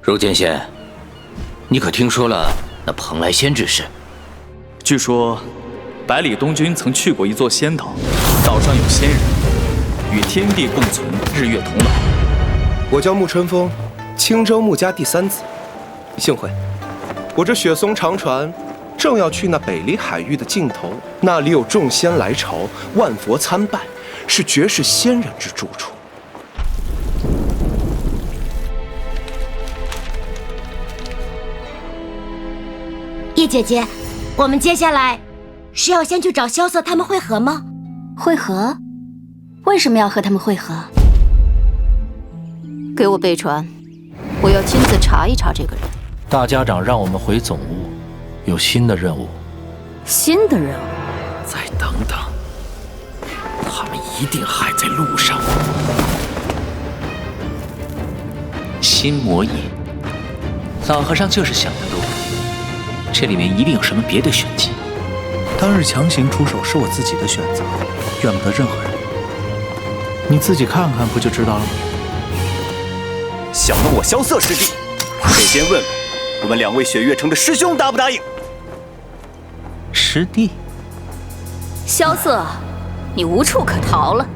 柔剑仙，你可听说了那蓬莱仙之事？据说，百里东君曾去过一座仙岛，岛上有仙人，与天地共存，日月同老。我叫沐春风，青州沐家第3子。幸会，我这雪松长船正要去那北离海域的尽头，那里有众仙来朝，万佛参拜，是绝世仙人之住处。叶姐姐，我们接下来是要先去找萧瑟他们会合吗？会合？为什么要和他们会合？给我备船，我要亲自查一查这个人。大家长让我们回总务，有新的任务。新的任务？再等等，他们一定还在路上。心魔眼，老和尚就是想得多，这里面一定有什么别的玄机。当日强行出手是我自己的选择，怨不得任何人。你自己看看不就知道了吗？想问我萧瑟师弟，得先问问我们2位雪月城的师兄答不答应。师弟，萧瑟，你无处可逃了。